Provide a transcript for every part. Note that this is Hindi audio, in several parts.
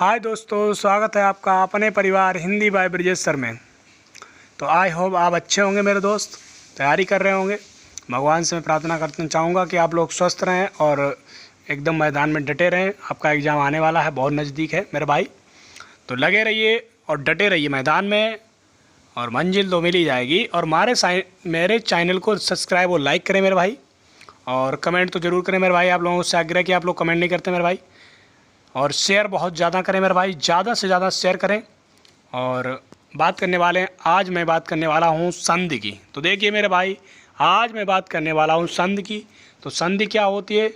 हाय दोस्तों, स्वागत है आपका अपने परिवार हिंदी बाय ब्रिजेश सर में। तो आई होप आप अच्छे होंगे मेरे दोस्त, तैयारी कर रहे होंगे। भगवान से मैं प्रार्थना करना चाहूँगा कि आप लोग स्वस्थ रहें और एकदम मैदान में डटे रहें। आपका एग्ज़ाम आने वाला है, बहुत नज़दीक है मेरे भाई। तो लगे रहिए और डटे रहिए मैदान में, और मंजिल तो मिल ही जाएगी। और मेरे चैनल को सब्सक्राइब और लाइक करें मेरे भाई, और कमेंट तो ज़रूर करें मेरे भाई। आप लोगों से आग्रह कि आप लोग कमेंट नहीं करते मेरे भाई। और शेयर बहुत ज़्यादा करें मेरे भाई, ज़्यादा से ज़्यादा शेयर करें। और बात करने वाले हैं, आज मैं बात करने वाला हूँ संधि की। तो देखिए मेरे भाई, आज मैं बात करने वाला हूँ संधि की। तो संधि क्या होती है?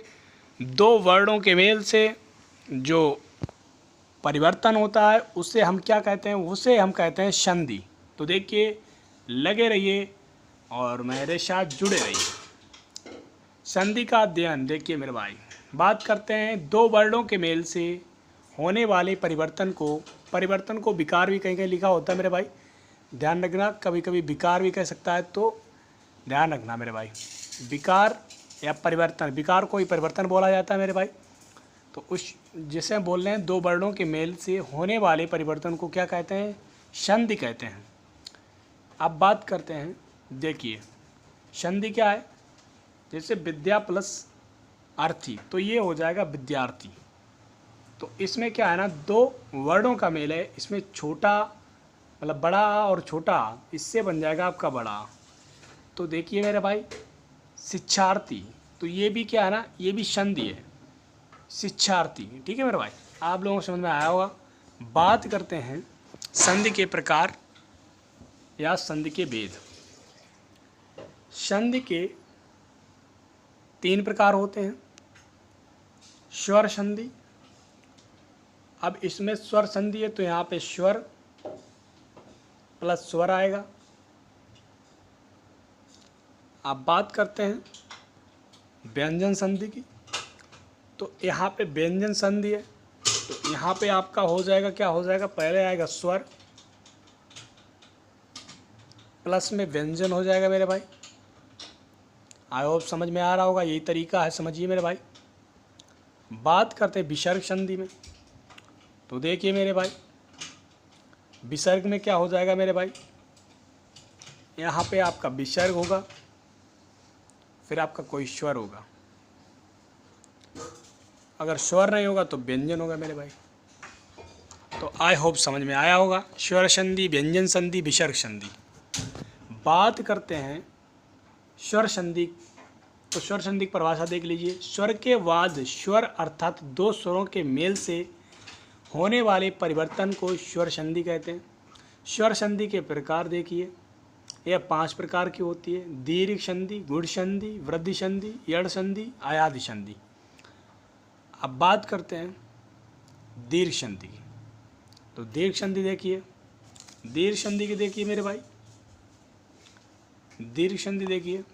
दो वर्णों के मेल से जो परिवर्तन होता है उसे हम क्या कहते हैं? उसे हम कहते हैं संधि। तो देखिए, लगे रहिए और मेरे साथ जुड़े रहिए। संधि का अध्ययन देखिए मेरे भाई, बात करते हैं दो वर्णों के मेल से होने वाले परिवर्तन को विकार भी कहीं कहीं लिखा होता है मेरे भाई, ध्यान रखना। कभी कभी विकार भी कह सकता है, तो ध्यान रखना मेरे भाई। विकार या परिवर्तन, विकार को ही परिवर्तन बोला जाता है मेरे भाई। तो उस जिसे हम बोल रहे हैं दो वर्णों के मेल से होने वाले परिवर्तन को क्या कहते हैं? संधि कहते हैं। अब बात करते हैं, देखिए संधि क्या है। जैसे विद्या प्लस अर्थी, तो ये हो जाएगा विद्यार्थी। तो इसमें क्या है ना, दो वर्णों का मेल है। इसमें छोटा मतलब बड़ा आ और छोटा आ, इससे बन जाएगा आपका बड़ा आ। तो देखिए मेरे भाई, शिक्षार्थी, तो ये भी क्या है ना, ये भी संधि है, शिक्षार्थी। ठीक है मेरे भाई, आप लोगों को समझ में आया होगा। बात करते हैं संधि के प्रकार या संधि के भेद। संधि के तीन प्रकार होते हैं। स्वर संधि, अब इसमें स्वर संधि है तो यहाँ पे स्वर प्लस स्वर आएगा। अब बात करते हैं व्यंजन संधि की, तो यहाँ पे व्यंजन संधि है। तो यहाँ पे आपका हो जाएगा, क्या हो जाएगा, पहले आएगा स्वर प्लस में व्यंजन हो जाएगा मेरे भाई। आई होप समझ में आ रहा होगा, यही तरीका है, समझिए मेरे भाई। बात करते हैं विसर्ग संधि में। तो देखिए मेरे भाई, विसर्ग में क्या हो जाएगा मेरे भाई, यहाँ पे आपका विसर्ग होगा, फिर आपका कोई स्वर होगा। अगर स्वर नहीं होगा तो व्यंजन होगा मेरे भाई। तो आई होप समझ में आया होगा। स्वर संधि, व्यंजन संधि, विसर्ग संधि। बात करते हैं स्वर संधि। तो स्वर संधि की परिभाषा देख लीजिए। स्वर के बाद स्वर अर्थात दो स्वरों के मेल से होने वाले परिवर्तन को स्वर संधि कहते हैं। स्वर संधि के प्रकार देखिए, यह 5 प्रकार की होती है। दीर्घ संधि, गुण संधि, वृद्धि संधि, यड़ संधि, आयादि संधि। अब बात करते हैं दीर्घ संधि की। तो दीर्घ संधि देखिए, दीर्घ संधि की देखिए मेरे भाई, दीर्घ संधि देखिए,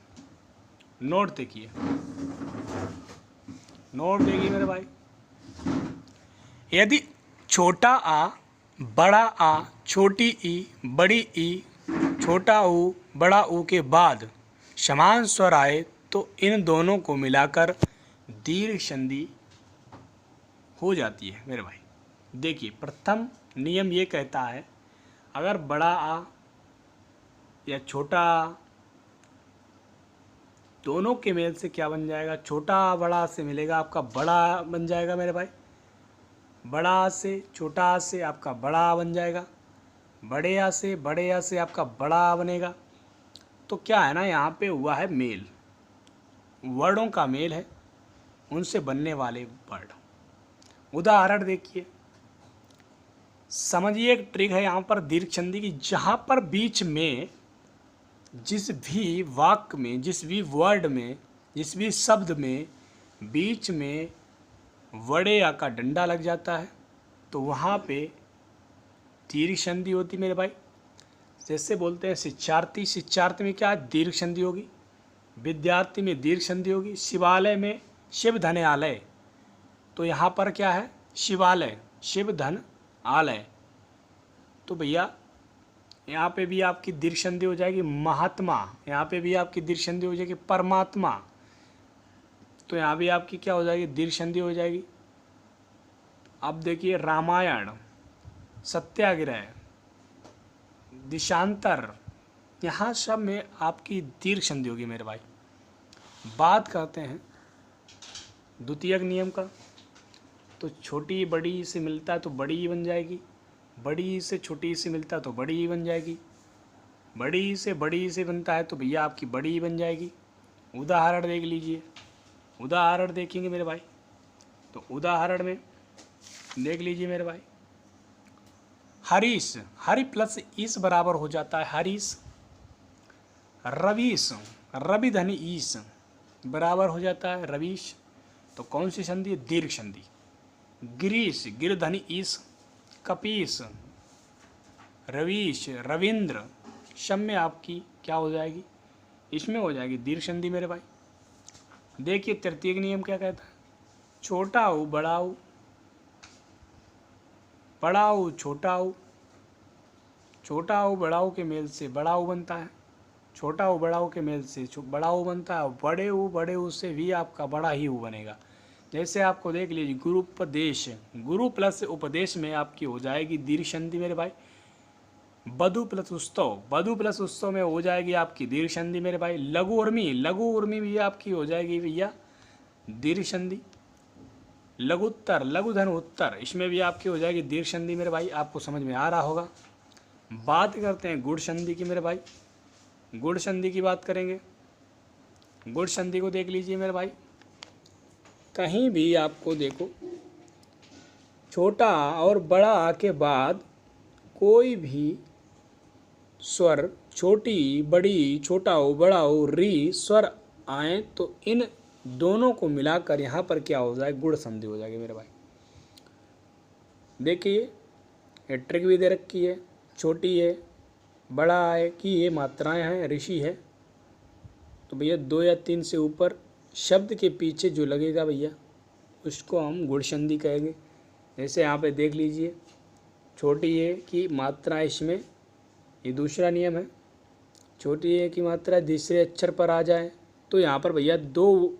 नोट देखिए, नोट देखिए मेरे भाई। यदि छोटा आ, बड़ा आ, छोटी ई, बड़ी ई, छोटा ऊ, बड़ा ऊ के बाद समान स्वर आए तो इन दोनों को मिलाकर दीर्घ संधि हो जाती है मेरे भाई। देखिए, प्रथम नियम ये कहता है, अगर बड़ा आ या छोटा आ दोनों के मेल से क्या बन जाएगा, छोटा आ बड़ा से मिलेगा, आपका बड़ा बन जाएगा मेरे भाई। बड़ा आ से छोटा आ से आपका बड़ा आ बन जाएगा, बड़े आ से आपका बड़ा आ बनेगा। तो क्या है ना, यहाँ पे हुआ है मेल, वर्णों का मेल है, उनसे बनने वाले वर्ड। उदाहरण देखिए, समझिए, एक ट्रिक है यहाँ पर दीर्घ संधि की। जहाँ पर बीच में जिस भी वाक्य में, जिस भी वर्ड में, जिस भी शब्द में बीच में वड़े या का डंडा लग जाता है तो वहाँ पे दीर्घ संधि होती मेरे भाई। जैसे बोलते हैं शिक्षार्थी, शिक्षार्थी में क्या दीर्घ संधि होगी। विद्यार्थी में दीर्घ संधि होगी। शिवालय में शिव धन आलय, तो यहाँ पर क्या है, शिवालय, शिव धन आलय। तो भैया यहाँ पे भी आपकी दीर्घ संधि हो जाएगी। महात्मा, यहाँ पे भी आपकी दीर्घ संधि हो जाएगी। परमात्मा, तो यहाँ भी आपकी क्या हो जाएगी, दीर्घ संधि हो जाएगी। अब देखिए रामायण, सत्याग्रह, देशांतर, यहाँ सब में आपकी दीर्घ संधि होगी मेरे भाई। बात करते हैं द्वितीयक नियम का, तो छोटी बड़ी से मिलता है तो बड़ी ही बन जाएगी, बड़ी से छोटी से मिलता है तो बड़ी ही बन जाएगी, बड़ी से बनता है तो भैया आपकी बड़ी ही बन जाएगी। उदाहरण देख लीजिए, उदाहरण देखेंगे मेरे भाई, तो उदाहरण में देख लीजिए मेरे भाई, हरीश, हरि प्लस ईस बराबर हो जाता है हरीश। रवीश, रवि धनी ईस बराबर हो जाता है रवीश, तो कौन सी संधि है? दीर्घ संधि। गिरीश, गिर धनी ईस। कपीस, रवीश, रविंद्र, शम में आपकी क्या हो जाएगी? इसमें हो जाएगी दीर्घ संधि मेरे भाई। देखिए तृतीयक नियम क्या कहता है, छोटा ऊ बड़ा ऊ, बड़ा ऊ छोटा ऊ, छोटा ऊ बड़ा ऊ के मेल से बड़ा ऊ बनता है, छोटा ऊ बड़ा ऊ के मेल से बड़ा ऊ बनता है, बड़े ऊ से भी आपका बड़ा ही ऊ बनेगा। जैसे आपको देख लीजिए गुरुपदेश, गुरु प्लस उपदेश में आपकी हो जाएगी दीर्घ संधि मेरे भाई। बधु प्लस उत्सव, बधु प्लस उत्सव में हो जाएगी आपकी दीर्घ संधि मेरे भाई। लघु उर्मी, लघु उर्मी भी आपकी हो जाएगी भैया दीर्घ संधि। लघुत्तर, लघु धन उत्तर, इसमें भी आपकी हो जाएगी दीर्घ संधि मेरे भाई। आपको समझ में आ रहा होगा। बात करते हैं गुण संधि की मेरे भाई, गुण संधि की बात करेंगे। गुण संधि को देख लीजिए मेरे भाई, कहीं भी आपको देखो छोटा और बड़ा के बाद कोई भी स्वर छोटी बड़ी छोटा हो बड़ा हो री स्वर आए तो इन दोनों को मिलाकर यहाँ पर क्या हो जाए? गुण संधि हो जाएगी मेरे भाई। देखिए ये ट्रिक भी दे रखी है, छोटी है बड़ा है कि ये मात्राएं हैं, ऋषि है, तो भैया 2 या 3 से ऊपर शब्द के पीछे जो लगेगा भैया उसको हम गुण संधि कहेंगे। जैसे यहाँ पे देख लीजिए, छोटी ए की मात्रा इसमें, ये दूसरा नियम है, छोटी ए की मात्रा तीसरे अक्षर पर आ जाए तो यहाँ पर भैया 2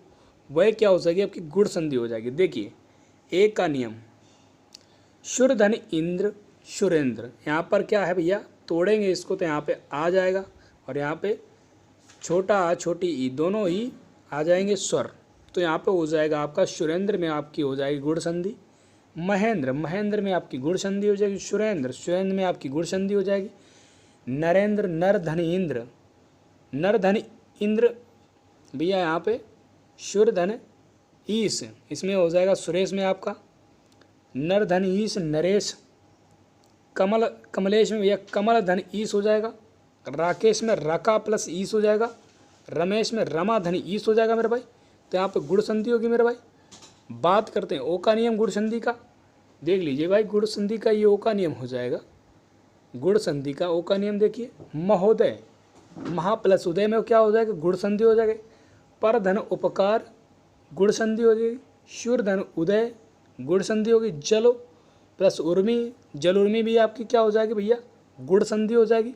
वह क्या हो जाएगी? आपकी गुण संधि हो जाएगी। देखिए एक का नियम, शुर धन इंद्र सुरेंद्र, यहाँ पर क्या है भैया? तोड़ेंगे इसको तो यहाँ पे आ जाएगा और यहाँ पे छोटा छोटी ई दोनों ही आ जाएंगे स्वर, तो यहाँ पे हो जाएगा आपका सुरेंद्र में आपकी हो जाएगी गुण संधि। महेंद्र, महेंद्र में आपकी गुण संधि हो जाएगी। सुरेंद्र, सुरेंद्र में आपकी गुण संधि हो जाएगी। नरेंद्र, नर धन इंद्र, नर धन इंद्र भैया यहाँ पे शुर धन ईस, इसमें हो जाएगा सुरेश में आपका नर धन ईस नरेश। कमल, कमलेश में भैया कमल धन ईस हो जाएगा। राकेश में रका प्लस ईस हो जाएगा। रमेश में रमा धन ईस हो जाएगा मेरे भाई, तो यहाँ पे गुण संधि होगी मेरे भाई। बात करते हैं ओ का नियम गुण संधि का, देख लीजिए भाई गुण संधि का ये ओ का नियम हो जाएगा। गुण संधि का ओ का नियम देखिए, महोदय, महा प्लस उदय में क्या हो जाएगा? गुण संधि हो जाएगी। पर धन उपकार गुण संधि हो जाएगी। शुर धन उदय गुण संधि होगी। जलो प्लस उर्मी, जल उर्मी भी आपकी क्या हो जाएगी भैया? गुण संधि हो जाएगी।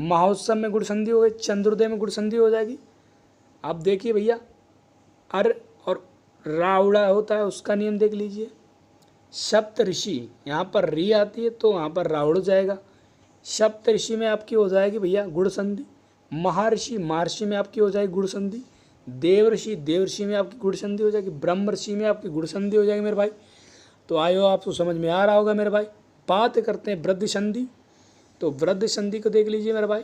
महोत्सव में गुण संधि हो गई। चंद्रोदय में गुण संधि हो जाएगी। आप देखिए भैया अर और रावड़ा होता है उसका नियम देख लीजिए। सप्त ऋषि, यहाँ पर री आती है तो वहाँ पर रावड़ जाएगा। सप्त ऋषि में आपकी हो जाएगी भैया गुण संधि। महर्षि, महर्षि में आपकी हो जाएगी गुण संधि। देवर्षि, देवर्षि में आपकी गुण संधि हो जाएगी। ब्रह्म ऋषि में आपकी गुण संधि हो जाएगी मेरे भाई। तो आयो आपको समझ में आ रहा होगा मेरे भाई। बात करते हैं वृद्धि संधि, तो वृद्धि संधि को देख लीजिए मेरे भाई।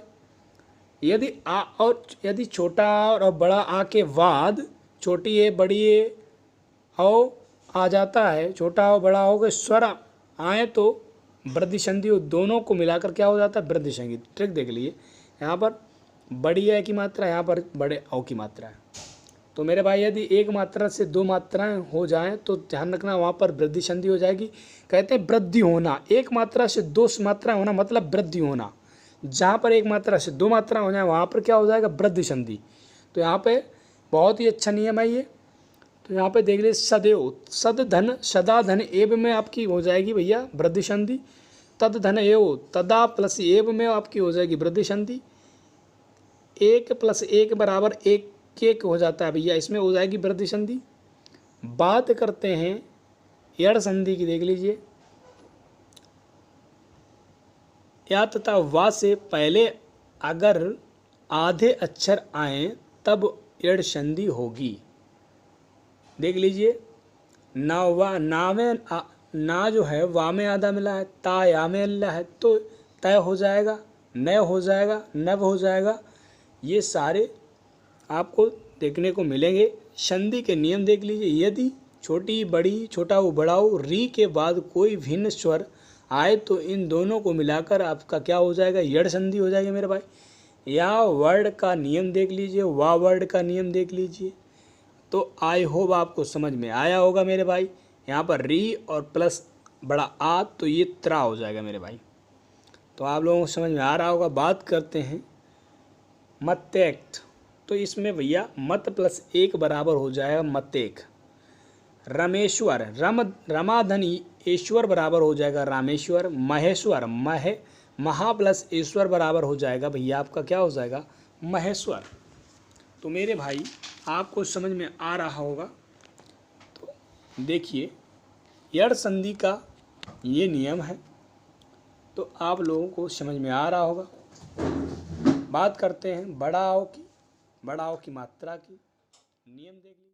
यदि आ और यदि छोटा और बड़ा आ के बाद छोटी ए बड़ी ए औ आ जाता है, छोटा और बड़ा हो गए स्वर आए तो वृद्धि संधि, दोनों को मिलाकर क्या हो जाता है? वृद्धि संधि। ट्रिक देख लीजिए, यहाँ पर बड़ी ए की मात्रा, यहाँ पर बड़े औ की मात्रा है, तो मेरे भाई यदि एक मात्रा से 2 मात्राएं हो जाएं तो ध्यान रखना वहाँ पर वृद्धि संधि हो जाएगी। कहते हैं वृद्धि होना, एक मात्रा से 2 मात्राएं होना मतलब वृद्धि होना। जहाँ पर एक मात्रा से 2 मात्रा हो जाए वहाँ पर क्या हो जाएगा? वृद्धि संधि। तो यहाँ पे बहुत ही अच्छा नियम है ये। तो यहाँ पे देख लीजिए सदैव, सद धन सदा धन एव में आपकी हो जाएगी भैया वृद्धि संधि। तद धन एव, तदा प्लस एव में आपकी हो जाएगी वृद्धि संधि। 1 + 1 बराबर 1 हो जाता है भैया, इसमें हो जाएगी वृद्धि संधि। बात करते हैं यड़ संधि की देख लीजिए, या तथा वा से पहले अगर आधे अक्षर आए तब यड़ संधि होगी। देख लीजिए, ना वा ना में ना जो है वा में आधा मिला है, ता या में मिला है, तो तय हो जाएगा, न हो जाएगा, नव हो जाएगा। ये सारे आपको देखने को मिलेंगे। संधि के नियम देख लीजिए, यदि छोटी बड़ी छोटा उ बड़ाऊ री के बाद कोई भिन्न स्वर आए तो इन दोनों को मिलाकर आपका क्या हो जाएगा, यड़ संधि हो जाएगी मेरे भाई। या वर्ड का नियम देख लीजिए, वा वर्ड का नियम देख लीजिए। तो आई होप आपको समझ में आया होगा मेरे भाई। यहाँ पर री और प्लस बड़ा आ तो ये त्रा हो जाएगा मेरे भाई। तो आप लोगों को समझ में आ रहा होगा। बात करते हैं मत्तेक्ट। तो इसमें भैया मत प्लस एक बराबर हो जाएगा मत्तेक। रमेश्वर, रमाधनी ईश्वर बराबर हो जाएगा रामेश्वर। महेश्वर, महा प्लस ईश्वर बराबर हो जाएगा भैया आपका क्या हो जाएगा, महेश्वर। तो मेरे भाई आपको समझ में आ रहा होगा। तो देखिए, यड़ संधि का ये नियम है, तो आप लोगों को समझ में आ रहा होगा। बात करते हैं बड़ा आओ की मात्रा की। नियम देख लीजिए।